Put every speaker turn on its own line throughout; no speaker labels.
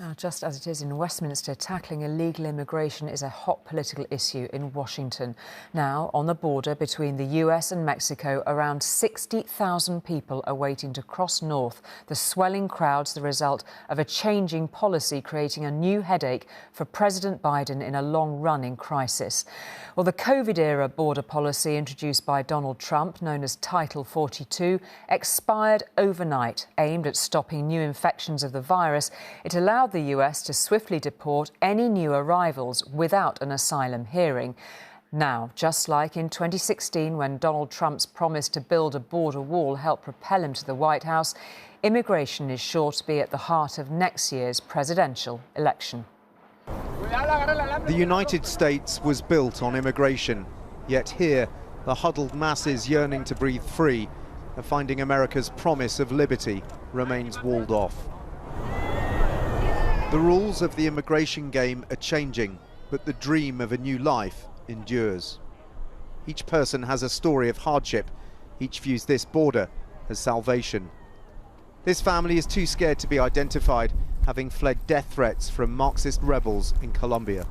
Now, just as it is in Westminster, tackling illegal immigration is a hot political issue in Washington. Now, on the border between the US and Mexico, around 60,000 people are waiting to cross north. The swelling crowds the result of a changing policy, creating a new headache for President Biden in a long-running crisis. Well, the COVID-era border policy introduced by Donald Trump, known as Title 42, expired overnight. Aimed at stopping new infections of the virus, it allowed the US to swiftly deport any new arrivals without an asylum hearing. Now, just like in 2016, when Donald Trump's promise to build a border wall helped propel him to the White House, immigration is sure to be at the heart of next year's presidential election.
The United States was built on immigration, yet here, the huddled masses yearning to breathe free are finding America's promise of liberty remains walled off. The rules of the immigration game are changing, but the dream of a new life endures. Each person has a story of hardship. Each views this border as salvation. This family is too scared to be identified, having fled death threats from Marxist rebels in Colombia.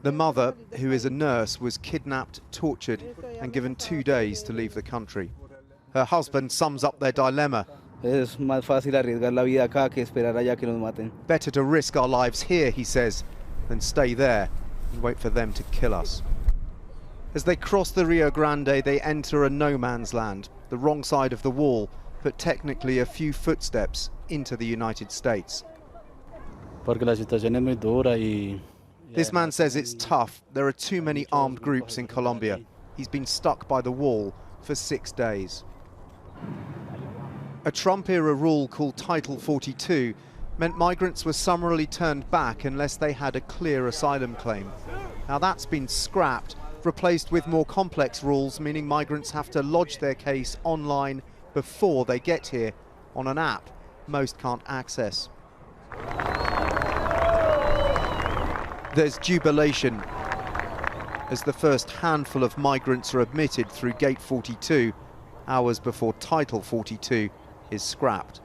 The mother, who is a nurse, was kidnapped, tortured, and given 2 days to leave the country. Her husband sums up their dilemma.
Es más fácil arriesgar la vida acá que esperar allá que nos maten.
Better to risk our lives here, he says, than stay there and wait for them to kill us. As they cross the Rio Grande, they enter a no man's land, the wrong side of the wall, but technically a few footsteps into the United States.
Porque la situación es muy dura y...
This man says it's tough. There are too many armed groups in Colombia. He's been stuck by the wall for 6 days. A Trump-era rule called Title 42 meant migrants were summarily turned back unless they had a clear asylum claim. Now that's been scrapped, replaced with more complex rules, meaning migrants have to lodge their case online before they get here on an app most can't access. There's jubilation as the first handful of migrants are admitted through Gate 42, hours before Title 42 is scrapped.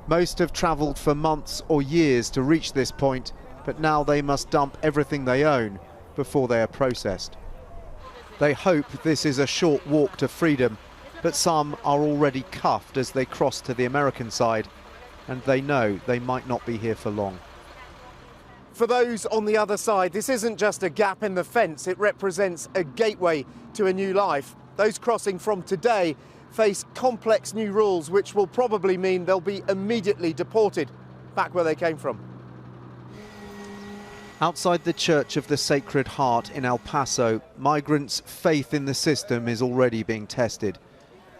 Most have travelled for months or years to reach this point, but now they must dump everything they own before they are processed. They hope this is a short walk to freedom, but some are already cuffed as they cross to the American side, and they know they might not be here for long.
For those on the other side, this isn't just a gap in the fence, it represents a gateway to a new life. Those crossing from today face complex new rules which will probably mean they'll be immediately deported back where they came from.
Outside the Church of the Sacred Heart in El Paso, migrants' faith in the system is already being tested.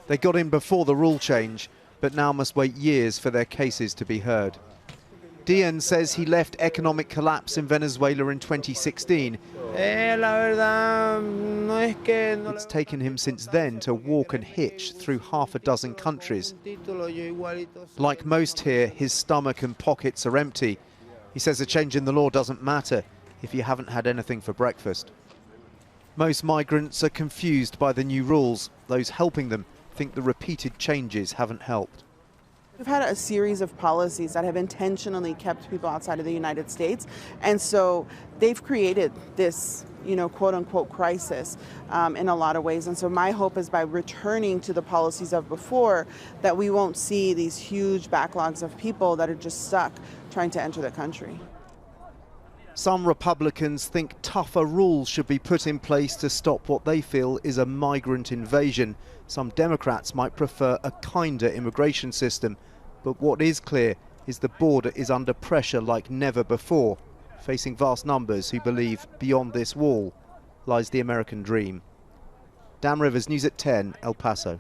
They got in before the rule change, but now must wait years for their cases to be heard. Dian says he left economic collapse in Venezuela in 2016. It's taken him since then to walk and hitch through half a dozen countries. Like most here, his stomach and pockets are empty. He says a change in the law doesn't matter if you haven't had anything for breakfast. Most migrants are confused by the new rules. Those helping them think the repeated changes haven't helped.
We've had a series of policies that have intentionally kept people outside of the United States, and so they've created this, quote-unquote crisis in a lot of ways. And so my hope is by returning to the policies of before that we won't see these huge backlogs of people that are just stuck trying to enter the country.
Some Republicans think tougher rules should be put in place to stop what they feel is a migrant invasion. Some Democrats might prefer a kinder immigration system. But what is clear is the border is under pressure like never before, facing vast numbers who believe beyond this wall lies the American dream. Dan Rivers, News at 10, El Paso.